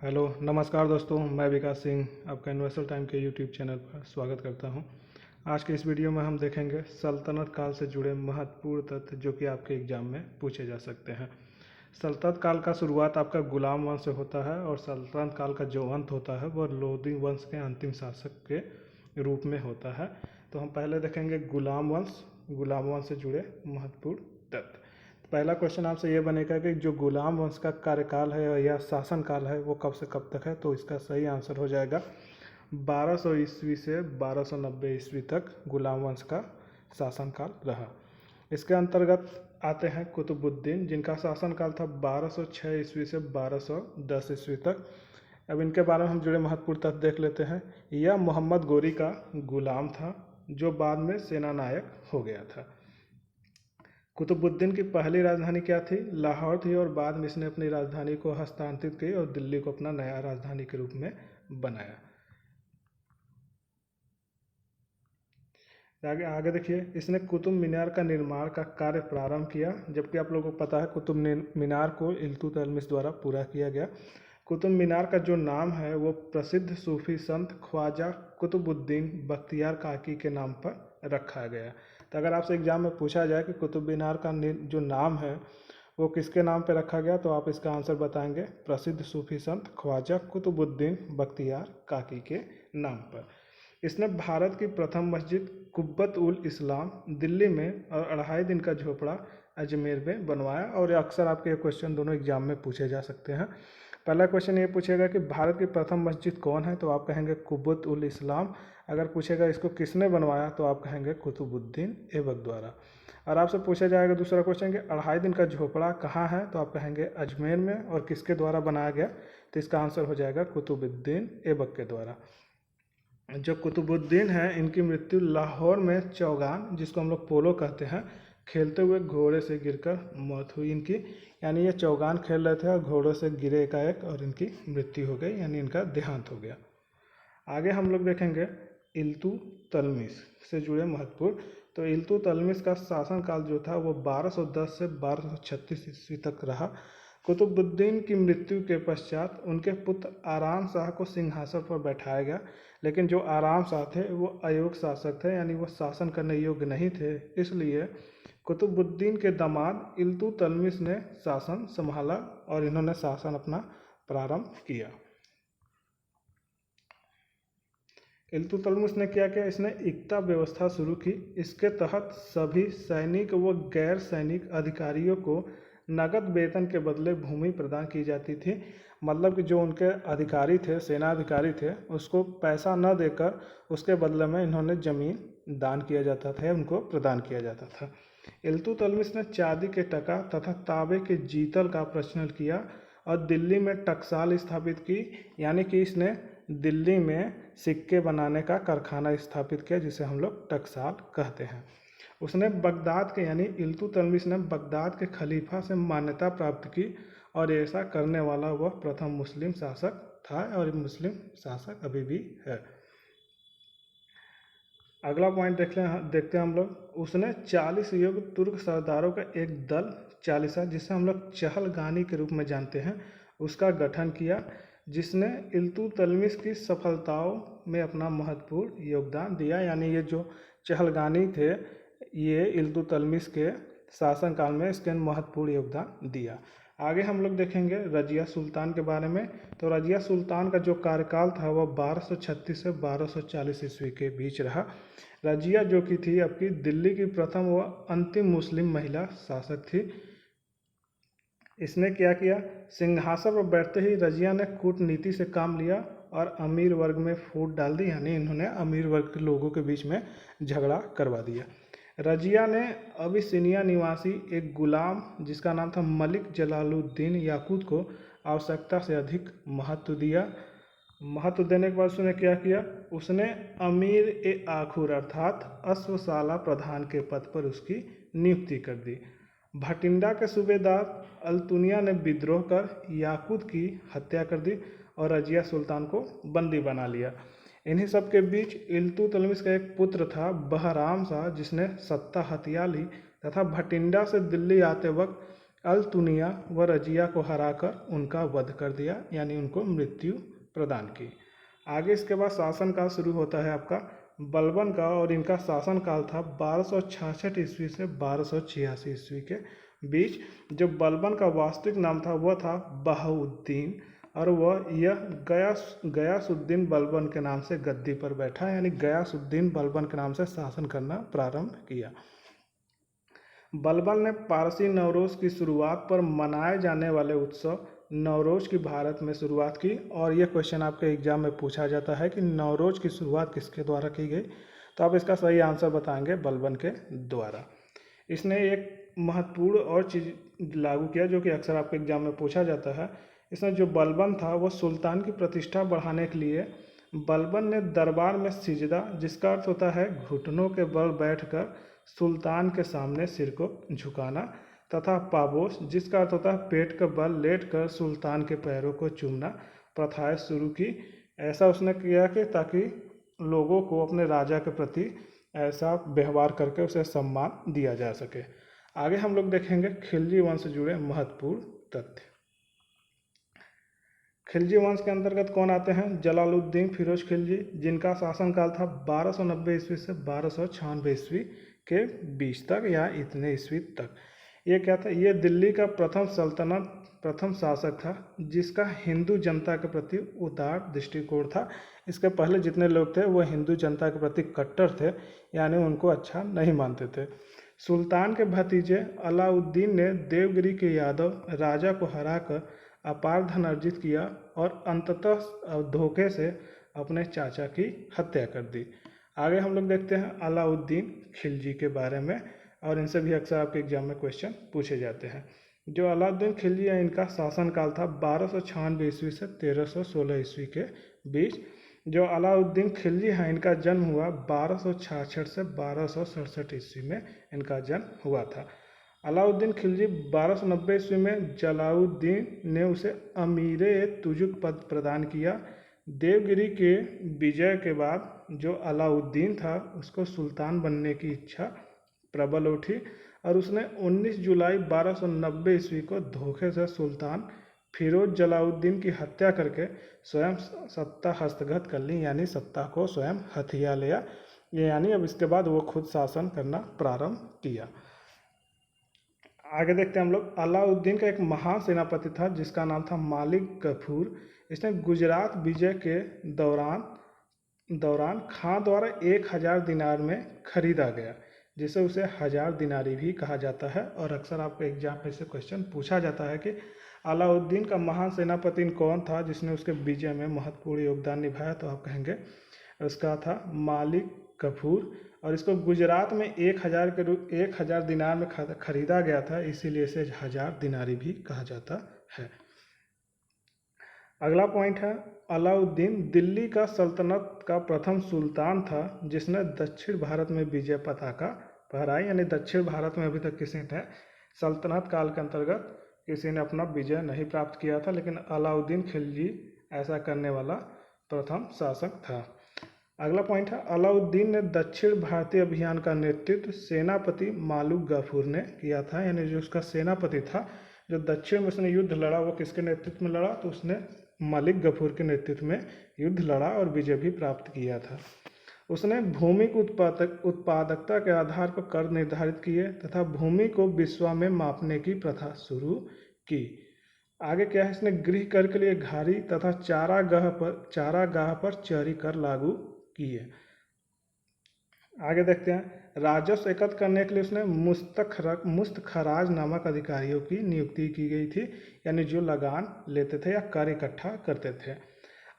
Hello नमस्कार दोस्तों, मैं विकास सिंह आपका इन्वेस्टर टाइम के यूट्यूब चैनल पर स्वागत करता हूं। आज के इस वीडियो में हम देखेंगे सल्तनत काल से जुड़े महत्वपूर्ण तथ्य जो कि आपके एग्जाम में पूछे जा सकते हैं। सल्तनत काल का शुरुआत आपका गुलाम वंश से होता है और सल्तनत काल का जो अंत होता है वह लोदी वंश के अंतिम शासक के रूप में होता है। तो हम पहले देखेंगे गुलाम वंश से जुड़े महत्वपूर्ण तथ्य। पहला क्वेश्चन आपसे ये बनेगा कि जो गुलाम वंश का कार्यकाल है या शासन काल है वो कब से कब तक है। तो इसका सही आंसर हो जाएगा 1200 ईस्वी से 1290 ईस्वी तक गुलाम वंश का शासन काल रहा। इसके अंतर्गत आते हैं कुतुबुद्दीन, जिनका शासन काल था 1206 ईस्वी से 1210 ईस्वी तक। अब इनके बारे में हम जुड़े महत्वपूर्ण तथ्य देख लेते हैं। यह मोहम्मद गोरी का गुलाम था जो बाद में सेना नायक हो गया था। कुतुबुद्दीन की पहली राजधानी क्या थी? लाहौर थी और बाद में इसने अपनी राजधानी को हस्तांतरित की और दिल्ली को अपना नया राजधानी के रूप में बनाया। आगे आगे देखिए, इसने कुतुब मीनार का निर्माण का कार्य प्रारंभ किया, जबकि आप लोगों को पता है कुतुब मीनार को इल्तुतमिश द्वारा पूरा किया गया। कुतुब मीनार का जो नाम है वो प्रसिद्ध सूफी संत ख्वाजा कुतुबुद्दीन बख्तियार काकी के नाम पर रखा गया। तो अगर आपसे एग्जाम में पूछा जाए कि कुतुब मीनार का जो नाम है वो किसके नाम पर रखा गया, तो आप इसका आंसर बताएंगे प्रसिद्ध सूफी संत ख्वाजा कुतुबुद्दीन बख्तियार काकी के नाम पर। इसने भारत की प्रथम मस्जिद कुब्बत उल इस्लाम दिल्ली में और 2.5 दिन का झोपड़ा अजमेर में बनवाया। और अक्सर आपके क्वेश्चन दोनों एग्जाम में पूछे जा सकते हैं। पहला क्वेश्चन ये पूछेगा कि भारत की प्रथम मस्जिद कौन है, तो आप कहेंगे कुब्बत उल इस्लाम। अगर पूछेगा इसको किसने बनवाया, तो आप कहेंगे कुतुबुद्दीन ऐबक द्वारा। और आपसे पूछा जाएगा दूसरा क्वेश्चन कि 2.5 दिन का झोपड़ा कहाँ है, तो आप कहेंगे अजमेर में, और किसके द्वारा बनाया गया, तो इसका आंसर हो जाएगा कुतुबुद्दीन ऐबक के द्वारा। जो कुतुबुद्दीन हैं इनकी मृत्यु लाहौर में चौगान, जिसको हम लोग पोलो कहते हैं, खेलते हुए घोड़े से गिरकर मौत हुई इनकी। यानी ये चौगान खेल रहे थे और घोड़ों से गिरे एकाएक और इनकी मृत्यु हो गई, यानी इनका देहांत हो गया। आगे हम लोग देखेंगे इल्तुतमिश से जुड़े महत्वपूर्ण। तो इल्तुतमिश का शासनकाल जो था वो 1210 से 1236 ईस्वी तक रहा। कुतुबुद्दीन की मृत्यु के पश्चात उनके पुत्र आराम शाह को सिंहासन पर बैठाया गया, लेकिन जो आराम शाह थे वो अयोग्य शासक थे, यानी वो शासन करने योग्य नहीं थे। इसलिए कुतुबुद्दीन के दामाद इल्तुतमिश ने शासन संभाला और इन्होंने शासन अपना प्रारंभ किया। इल्तुतमिश ने क्या किया? इसने एकता व्यवस्था शुरू की। इसके तहत सभी सैनिक व गैर सैनिक अधिकारियों को नगद वेतन के बदले भूमि प्रदान की जाती थी। मतलब कि जो उनके अधिकारी थे, सेना अधिकारी थे, उसको पैसा न देकर उसके बदले में इन्होंने ज़मीन दान किया जाता था, उनको प्रदान किया जाता था। इल्तुतमिश ने चांदी के टका तथा तांबे के जीतल का प्रचलन किया और दिल्ली में टकसाल स्थापित की। यानी कि इसने दिल्ली में सिक्के बनाने का कारखाना स्थापित किया, जिसे हम लोग टकसाल कहते हैं। उसने बगदाद के, यानी इल्तुतमिश ने बगदाद के खलीफा से मान्यता प्राप्त की और ऐसा करने वाला वह प्रथम मुस्लिम शासक था और मुस्लिम शासक अभी भी है। अगला पॉइंट देखते हैं हम लोग। उसने 40 योग्य तुर्क सरदारों का एक दल, चालीसा, जिसे हम लोग चहलगानी के रूप में जानते हैं, उसका गठन किया, जिसने इल्तुतमिश की सफलताओं में अपना महत्वपूर्ण योगदान दिया। यानी ये जो चहलगानी थे ये इल्तुतमिश के शासनकाल में इसके महत्वपूर्ण योगदान दिया। आगे हम लोग देखेंगे रजिया सुल्तान के बारे में। तो रजिया सुल्तान का जो कार्यकाल था वह 1236 से 1240 ईस्वी के बीच रहा। रजिया जो कि थी आपकी दिल्ली की प्रथम व अंतिम मुस्लिम महिला शासक थी। इसने क्या किया? सिंहासन पर बैठते ही रजिया ने कूटनीति से काम लिया और अमीर वर्ग में फूट डाल दी। यानी इन्होंने अमीर वर्ग के लोगों के बीच में झगड़ा करवा दिया। रजिया ने अबिसिनिया निवासी एक गुलाम जिसका नाम था मलिक जलालुद्दीन याकूत को आवश्यकता से अधिक महत्व दिया। महत्व देने के बाद उसने क्या किया? उसने अमीर ए आखुर अर्थात अश्वशाला प्रधान के पद पर उसकी नियुक्ति कर दी। भटिंडा के सूबेदार अल्तुनिया ने विद्रोह कर याकूत की हत्या कर दी और रजिया सुल्तान को बंदी बना लिया। इन्हीं सब के बीच इल्तुतमिश का एक पुत्र था बहराम शाह, जिसने सत्ता हथिया ली तथा भटिंडा से दिल्ली आते वक्त अल-तुनिया व रजिया को हराकर उनका वध कर दिया, यानी उनको मृत्यु प्रदान की। आगे इसके बाद शासनकाल शुरू होता है आपका बलबन का, और इनका शासनकाल था 1266 ईस्वी से 1286 ईस्वी के बीच। जो बलबन का वास्तविक नाम था वह था बहाउद्दीन, और वह गयासुद्दीन बलबन के नाम से गद्दी पर बैठा, यानी गयासुद्दीन बलबन के नाम से शासन करना प्रारंभ किया। बलबन ने पारसी नवरोज़ की शुरुआत पर मनाए जाने वाले उत्सव नवरोज़ की भारत में शुरुआत की, और यह क्वेश्चन आपके एग्जाम में पूछा जाता है कि नवरोज़ की शुरुआत किसके द्वारा की गई, तो आप इसका सही आंसर बताएंगे बलबन के द्वारा। इसने एक महत्वपूर्ण और चीज़ लागू किया जो कि अक्सर आपके एग्जाम में पूछा जाता है। इसमें जो बलबन था वह सुल्तान की प्रतिष्ठा बढ़ाने के लिए बलबन ने दरबार में सिजदा, जिसका अर्थ होता है घुटनों के बल बैठकर सुल्तान के सामने सिर को झुकाना, तथा पाबोस, जिसका अर्थ होता है पेट के बल लेटकर सुल्तान के पैरों को चूमना, प्रथाएं शुरू की। ऐसा उसने किया कि ताकि लोगों को अपने राजा के प्रति ऐसा व्यवहार करके उसे सम्मान दिया जा सके। आगे हम लोग देखेंगे खिलजी वंश से जुड़े महत्वपूर्ण तथ्य। खिलजी वंश के अंतर्गत कौन आते हैं? जलालुद्दीन फिरोज खिलजी, जिनका शासनकाल था 1290 ईस्वी से 1296 ईस्वी के बीच तक, या इतने ईस्वी तक। ये क्या था? ये दिल्ली का प्रथम शासक था जिसका हिंदू जनता के प्रति उदार दृष्टिकोण था। इसके पहले जितने लोग थे वो हिंदू जनता के प्रति कट्टर थे, यानी उनको अच्छा नहीं मानते थे। सुल्तान के भतीजे अलाउद्दीन ने देवगिरी के यादव राजा को हराकर अपार धन अर्जित किया और अंततः धोखे से अपने चाचा की हत्या कर दी। आगे हम लोग देखते हैं अलाउद्दीन खिलजी के बारे में, और इनसे भी अक्सर आपके एग्जाम में क्वेश्चन पूछे जाते हैं। जो अलाउद्दीन खिलजी है, इनका शासनकाल था 1296 ईस्वी से 1316 ईस्वी के बीच। जो अलाउद्दीन खिलजी है, इनका जन्म हुआ 1266 से 1267 ईस्वी में इनका जन्म हुआ था। अलाउद्दीन खिलजी 1290 ईस्वी में जलालुद्दीन ने उसे अमीर-ए-तुजुक पद प्रदान किया। देवगिरी के विजय के बाद जो अलाउद्दीन था उसको सुल्तान बनने की इच्छा प्रबल उठी, और उसने 19 जुलाई 1290 ईस्वी को धोखे से सुल्तान फिरोज जलालुद्दीन की हत्या करके स्वयं सत्ता हस्तगत कर ली, यानी सत्ता को स्वयं हथिया लिया। यानी अब इसके बाद वो खुद शासन करना प्रारंभ किया। आगे देखते हैं हम लोग। अलाउद्दीन का एक महान सेनापति था जिसका नाम था मालिक गफूर। इसने गुजरात विजय के दौरान खां द्वारा 1000 दिनार में खरीदा गया, जिसे उसे 1000 दिनारी भी कहा जाता है। और अक्सर आपको एग्जाम में से क्वेश्चन पूछा जाता है कि अलाउद्दीन का महान सेनापति कौन था जिसने उसके विजय में महत्वपूर्ण योगदान निभाया, तो आप कहेंगे उसका था मालिक गफूर। और इसको गुजरात में 1000 दिनार में खरीदा गया था, इसीलिए इसे 1000 दिनारी भी कहा जाता है। अगला पॉइंट है अलाउद्दीन दिल्ली का सल्तनत का प्रथम सुल्तान था जिसने दक्षिण भारत में विजय पताका फहराई, यानी दक्षिण भारत में अभी तक किसी ने सल्तनत काल के अंतर्गत किसी ने अपना विजय नहीं प्राप्त किया था, लेकिन अलाउद्दीन खिलजी ऐसा करने वाला प्रथम शासक था। अगला पॉइंट है अलाउद्दीन ने दक्षिण भारतीय अभियान का नेतृत्व सेनापति मालिक गफूर ने किया था, यानी जो उसका सेनापति था जो दक्षिण में उसने युद्ध लड़ा वो किसके नेतृत्व में लड़ा, तो उसने मालिक गफूर के नेतृत्व में युद्ध लड़ा और विजय भी प्राप्त किया था। उसने भूमि की उत्पादकता के आधार पर कर निर्धारित किए तथा भूमि को बिस्वा में मापने की प्रथा शुरू की। आगे क्या है, इसने गृह कर के लिए घारी तथा चारागाह पर चरी कर लागू किए। आगे देखते हैं राजस्व एकत्र करने के लिए उसने मुस्तखराज नामक अधिकारियों की नियुक्ति की गई थी, यानी जो लगान लेते थे या कर इकट्ठा करते थे।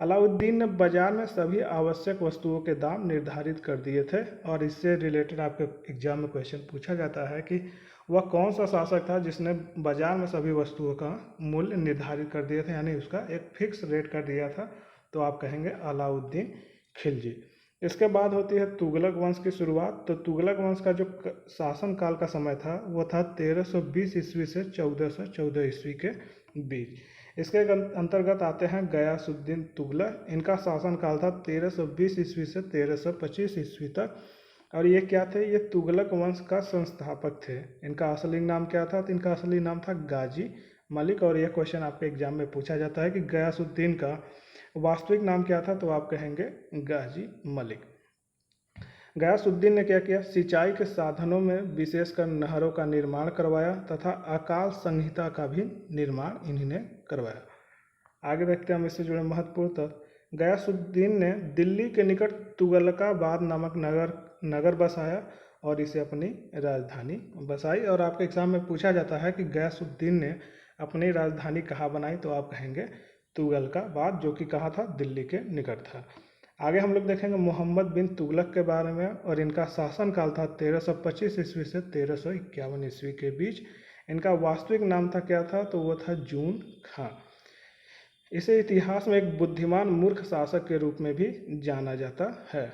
अलाउद्दीन ने बाजार में सभी आवश्यक वस्तुओं के दाम निर्धारित कर दिए थे, और इससे रिलेटेड आपके एग्जाम में क्वेश्चन पूछा जाता है कि वह कौन सा शासक था जिसने बाजार में सभी वस्तुओं का मूल्य निर्धारित कर दिए थे, यानी उसका एक फिक्स रेट कर दिया था, तो आप कहेंगे अलाउद्दीन खिलजी। इसके बाद होती है तुगलक वंश की शुरुआत। तो तुगलक वंश का जो शासन काल का समय था वो था 1320 ईस्वी से 1414 ईस्वी के बीच। इसके अंतर्गत आते हैं गयासुद्दीन तुगलक। इनका शासन काल था 1320 ईस्वी से 1325 ईस्वी तक। और ये क्या थे, ये तुगलक वंश का संस्थापक थे। इनका असली नाम क्या था, तो इनका असली नाम था गाजी मलिक। और यह क्वेश्चन आपके एग्जाम में पूछा जाता है कि गयासुद्दीन का वास्तविक नाम क्या था, तो आप कहेंगे गाजी मलिक। गयासुद्दीन ने क्या किया, सिंचाई के साधनों में विशेषकर नहरों का निर्माण करवाया तथा अकाल संहिता का भी निर्माण इन्हीं ने करवाया। आगे देखते हैं हम इससे जुड़े महत्वपूर्ण तथ्य। गयासुद्दीन ने दिल्ली के निकट तुगलकाबाद नामक नगर बसाया और इसे अपनी राजधानी बसाई। और आपके एग्जाम में पूछा जाता है कि गयासुद्दीन ने अपनी राजधानी कहाँ बनाई, तो आप कहेंगे तुगलकाबाद, जो कि कहाँ था, दिल्ली के निकट था। आगे हम लोग देखेंगे मोहम्मद बिन तुगलक के बारे में, और इनका शासनकाल था 1325 ईस्वी से 1351 ईस्वी के बीच। इनका वास्तविक नाम था क्या था, तो वो था जून खां। इसे इतिहास में एक बुद्धिमान मूर्ख शासक के रूप में भी जाना जाता है।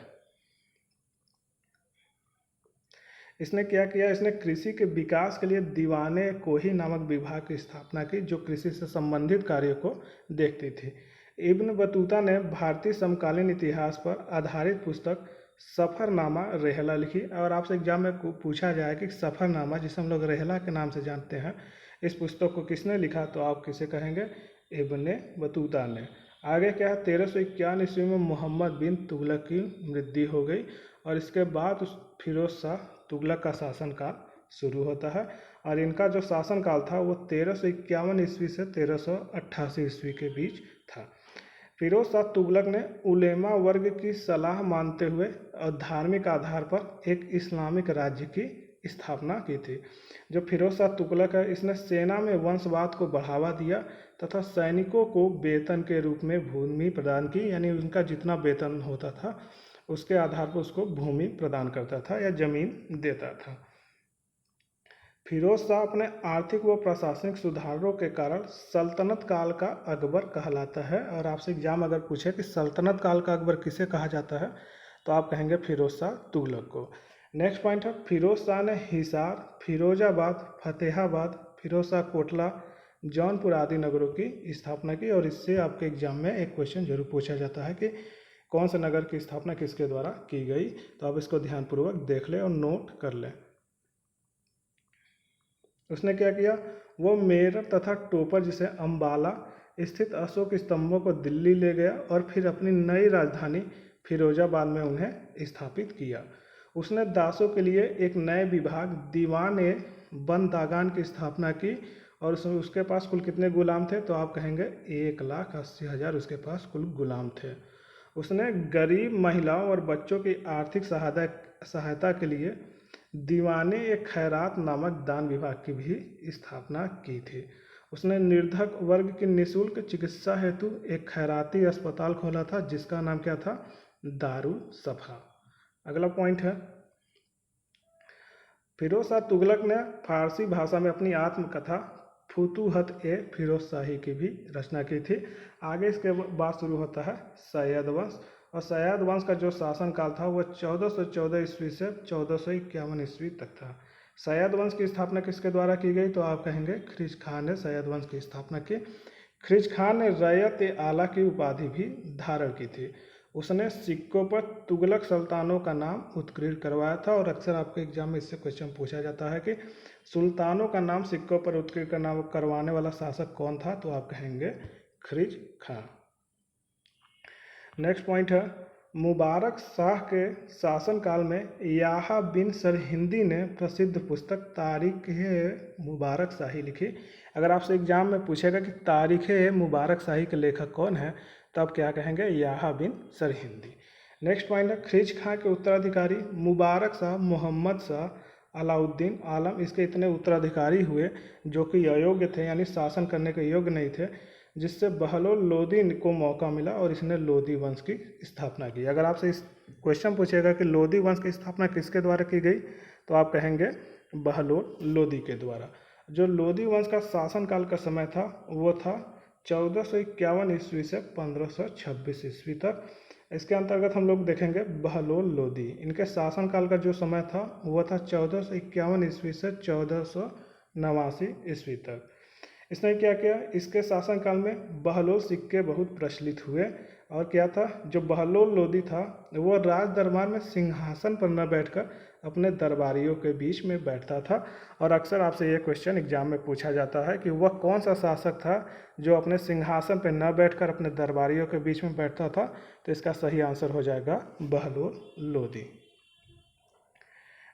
इसने क्या किया, इसने कृषि के विकास के लिए दीवाने कोही नामक विभाग की स्थापना की, जो कृषि से संबंधित कार्यों को देखती थी। इब्न बतूता ने भारतीय समकालीन इतिहास पर आधारित पुस्तक सफ़रनामा रेहला लिखी। और आपसे एग्जाम में पूछा जाए कि सफ़रनामा, जिसे हम लोग रेहला के नाम से जानते हैं, इस पुस्तक को किसने लिखा, तो आप किसे कहेंगे, इब्न बतूता ने। आगे क्या है, 1351 ईस्वी में मोहम्मद बिन तुगलक की मृत्यु हो गई और इसके बाद फिरोज शाह तुगलक का शासनकाल शुरू होता है। और इनका जो शासनकाल था वो 1351 ईस्वी से 1388 ईस्वी के बीच था। फिरोज शाह तुगलक ने उलेमा वर्ग की सलाह मानते हुए और धार्मिक आधार पर एक इस्लामिक राज्य की स्थापना की थी। जो फिरोज शाह तुगलक है, इसने सेना में वंशवाद को बढ़ावा दिया तथा सैनिकों को वेतन के रूप में भूमि प्रदान की, यानी उनका जितना वेतन होता था उसके आधार पर उसको भूमि प्रदान करता था या जमीन देता था। फिरोज शाह अपने आर्थिक व प्रशासनिक सुधारों के कारण सल्तनत काल का अकबर कहलाता है। और आपसे एग्जाम अगर पूछे कि सल्तनत काल का अकबर किसे कहा जाता है, तो आप कहेंगे फिरोज शाह तुगलक को। नेक्स्ट पॉइंट है, फिरोज शाह ने हिसार, फिरोजाबाद, फतेहाबाद, फिरोज शाह कोटला, जौनपुर आदि नगरों की स्थापना की। और इससे आपके एग्जाम में एक क्वेश्चन जरूर पूछा जाता है कि कौन से नगर की स्थापना किसके द्वारा की गई, तो आप इसको ध्यानपूर्वक देख लें और नोट कर लें। उसने क्या किया, वो मेरठ तथा टोपर जिसे अम्बाला स्थित अशोक स्तंभों को दिल्ली ले गया और फिर अपनी नई राजधानी फिरोजाबाद में उन्हें स्थापित किया। उसने दासों के लिए एक नए विभाग दीवान ए बंदागान की स्थापना की। और उसके पास कुल कितने गुलाम थे, तो आप कहेंगे 1,80,000 उसके पास कुल गुलाम थे। उसने गरीब महिलाओं और बच्चों की आर्थिक सहायता के लिए दीवाने एक खैरात नामक दान विभाग की भी स्थापना की थी। उसने निर्धक वर्ग की निःशुल्क चिकित्सा हेतु एक खैराती अस्पताल खोला था, जिसका नाम क्या था, दारुल सफा। अगला पॉइंट है, फिरोज शाह तुगलक ने फारसी भाषा में अपनी आत्मकथा फुतूहत ए फिरोज शाही की भी रचना की थी। आगे इसके बाद शुरू होता है सैयद वंश। और सैयद वंश का जो शासनकाल था वह 1414 ईस्वी से 1451 ईस्वी तक था। सैयद वंश की स्थापना किसके द्वारा की गई, तो आप कहेंगे खिज खान ने सैयद वंश की स्थापना की। खिज खान ने रैयत ए आला की उपाधि भी धारण की थी। उसने सिक्कों पर तुगलक सुल्तानों का नाम उत्कीर्ण करवाया था। और अक्सर आपके एग्जाम में इससे क्वेश्चन पूछा जाता है कि सुल्तानों का नाम सिक्कों पर उत्कीर्ण करवाने वाला शासक कौन था, तो आप कहेंगे खिज खान। नेक्स्ट पॉइंट है, मुबारक शाह के शासनकाल में याहा बिन सरहिंदी ने प्रसिद्ध पुस्तक तारीख़-ए-मुबारक शाही लिखी। अगर आपसे एग्जाम में पूछेगा कि तारीख़-ए-मुबारक शाही के लेखक कौन है, तो आप क्या कहेंगे, याहा बिन सरहिंदी। नेक्स्ट पॉइंट है, खिज खां के उत्तराधिकारी मुबारक शाह, मोहम्मद शाह, अलाउद्दीन आलम इसके इतने उत्तराधिकारी हुए जो कि अयोग्य थे, यानी शासन करने के योग्य नहीं थे, जिससे बहलोल लोदी को मौका मिला और इसने लोदी वंश की स्थापना की। अगर आपसे इस क्वेश्चन पूछेगा कि लोदी वंश की स्थापना किसके द्वारा की गई, तो आप कहेंगे बहलोल लोदी के द्वारा। जो लोदी वंश का शासनकाल का समय था वो था 1451 ईस्वी से 1526 ईस्वी तक। इसके अंतर्गत हम लोग देखेंगे बहलोल लोदी, इनके शासनकाल का जो समय था वह था 1451 ईस्वी से 1489 ईस्वी तक। इसने क्या किया, इसके शासनकाल में बहलोल सिक्के बहुत प्रचलित हुए और क्या था, जो बहलोल लोदी था वो राज दरबार में सिंहासन पर न बैठकर अपने दरबारियों के बीच में बैठता था। और अक्सर आपसे ये क्वेश्चन एग्जाम में पूछा जाता है कि वह कौन सा शासक था जो अपने सिंहासन पर न बैठकर अपने दरबारियों के बीच में बैठता था। तो इसका सही आंसर हो जाएगा बहलोल लोदी।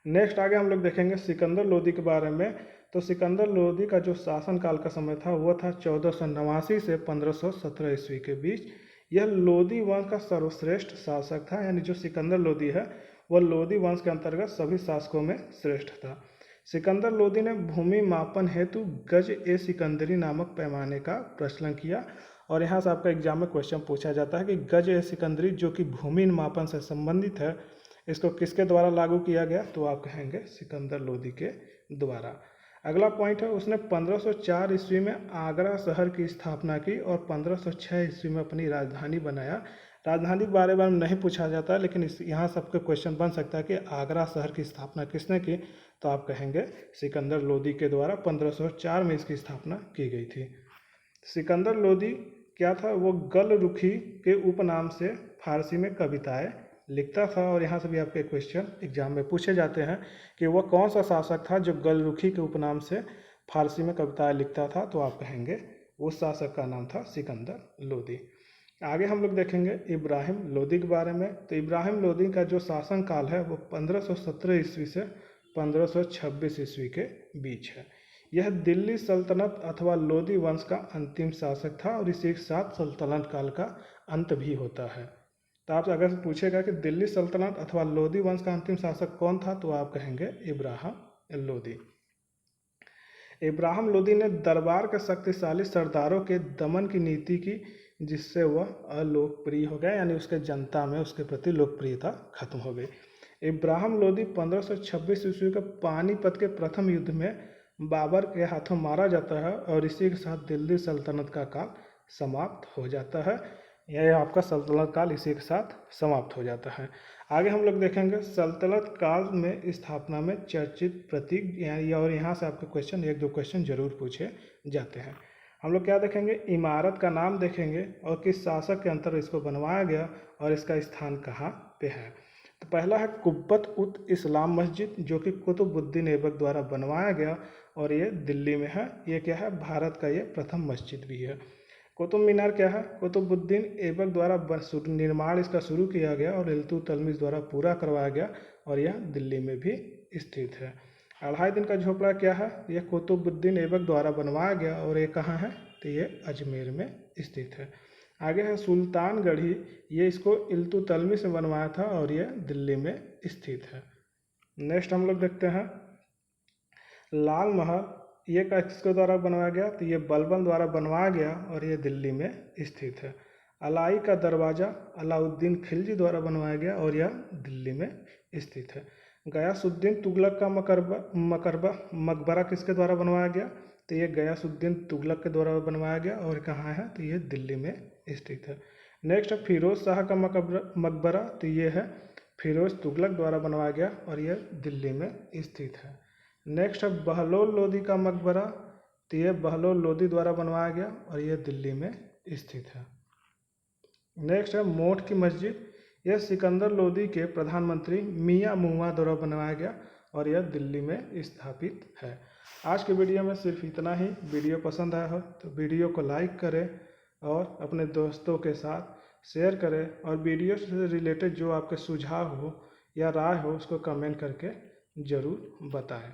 नेक्स्ट आगे हम लोग देखेंगे सिकंदर लोदी के बारे में। तो सिकंदर लोदी का जो शासनकाल का समय था वो था 1489 से 1517 ईस्वी के बीच। यह लोदी वंश का सर्वश्रेष्ठ शासक था, यानी जो सिकंदर लोदी है वह लोदी वंश के अंतर्गत सभी शासकों में श्रेष्ठ था। सिकंदर लोदी ने भूमि मापन हेतु गज ए सिकंदरी नामक पैमाने का प्रचलन किया। और यहाँ से आपका एग्जाम में क्वेश्चन पूछा जाता है कि गज ए सिकंदरी जो कि भूमि मापन से संबंधित है, इसको किसके द्वारा लागू किया गया। तो आप कहेंगे सिकंदर लोदी के द्वारा। अगला पॉइंट है, उसने 1504 ईस्वी में आगरा शहर की स्थापना की और 1506 ईस्वी में अपनी राजधानी बनाया। राजधानी के बारे में नहीं पूछा जाता, लेकिन यहाँ सबके क्वेश्चन बन सकता है कि आगरा शहर की स्थापना किसने की। तो आप कहेंगे सिकंदर लोदी के द्वारा 1504 में इसकी स्थापना की गई थी। सिकंदर लोदी क्या था, वो गलरुखी के उपनाम से फारसी में कविताएं लिखता था। और यहाँ से भी आपके क्वेश्चन एग्जाम में पूछे जाते हैं कि वह कौन सा शासक था जो गलरुखी के उपनाम से फारसी में कविताएं लिखता था। तो आप कहेंगे उस शासक का नाम था सिकंदर लोदी। आगे हम लोग देखेंगे इब्राहिम लोदी के बारे में। तो इब्राहिम लोदी का जो शासन काल है वो 1517 ईस्वी से 1526 ईस्वी के बीच है। यह दिल्ली सल्तनत अथवा लोदी वंश का अंतिम शासक था और इसी के साथ सल्तनत काल का अंत भी होता है। तो आपसे अगर पूछेगा कि दिल्ली सल्तनत अथवा लोदी वंश का अंतिम शासक कौन था, तो आप कहेंगे इब्राहिम लोदी। इब्राहिम लोदी ने दरबार के शक्तिशाली सरदारों के दमन की नीति की, जिससे वह अलोकप्रिय हो गया, यानी उसके जनता में उसके प्रति लोकप्रियता खत्म हो गई। इब्राहिम लोदी 1526 ईस्वी के पानीपत के प्रथम युद्ध में बाबर के हाथों मारा जाता है और इसी के साथ दिल्ली सल्तनत का काल समाप्त हो जाता है। यह आपका सल्तनत काल इसी के साथ समाप्त हो जाता है। आगे हम लोग देखेंगे सल्तनत काल में स्थापना में चर्चित प्रतीक, और यहाँ से आपके क्वेश्चन एक दो क्वेश्चन जरूर पूछे जाते हैं। हम लोग क्या देखेंगे, इमारत का नाम देखेंगे और किस शासक के अंतर्गत इसको बनवाया गया और इसका स्थान कहाँ पे है। तो पहला है कुब्बत उत इस्लाम मस्जिद, जो कि कुतुबुद्दीन ऐबक द्वारा बनवाया गया और ये दिल्ली में है। ये क्या है, भारत का ये प्रथम मस्जिद भी है। कुतुब मीनार क्या है, कुतुबुद्दीन ऐबक द्वारा निर्माण इसका शुरू किया गया और इल्तुतमिश द्वारा पूरा करवाया गया और यह दिल्ली में भी स्थित है। 2.5 दिन का झोपड़ा क्या है, यह कुतुबुद्दीन ऐबक द्वारा बनवाया गया और ये कहाँ है, तो ये अजमेर में स्थित है। आगे है सुल्तानगढ़ी, ये इसको इल्तुतमिश में बनवाया था और यह दिल्ली में स्थित है। नेक्स्ट हम लोग देखते हैं लाल महल, ये किसके द्वारा बनवाया गया, तो ये बलबन द्वारा बनवाया गया और ये दिल्ली में स्थित है। अलाई का दरवाज़ा अलाउद्दीन खिलजी द्वारा बनवाया गया और यह दिल्ली में स्थित है। गयासुद्दीन तुगलक का मकबरा किसके द्वारा बनवाया गया, तो ये गयासुद्दीन तुगलक के द्वारा बनवाया गया और कहाँ है, तो ये दिल्ली में स्थित है। नेक्स्ट है फिरोज शाह का मकबरा, तो ये है फिरोज तुगलक द्वारा बनवाया गया और यह दिल्ली में स्थित है। नेक्स्ट है बहलोल लोदी का मकबरा, तो ये बहलोल लोदी द्वारा बनवाया गया और यह दिल्ली में स्थित है। नेक्स्ट है मोठ की मस्जिद, यह सिकंदर लोदी के प्रधानमंत्री मियां मुआ द्वारा बनवाया गया और यह दिल्ली में स्थापित है। आज के वीडियो में सिर्फ इतना ही। वीडियो पसंद आया हो तो वीडियो को लाइक करें और अपने दोस्तों के साथ शेयर करें और वीडियो से रिलेटेड जो आपके सुझाव हो या राय हो उसको कमेंट करके ज़रूर बताएं।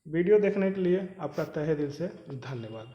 वीडियो देखने के लिए आपका तहे दिल से धन्यवाद।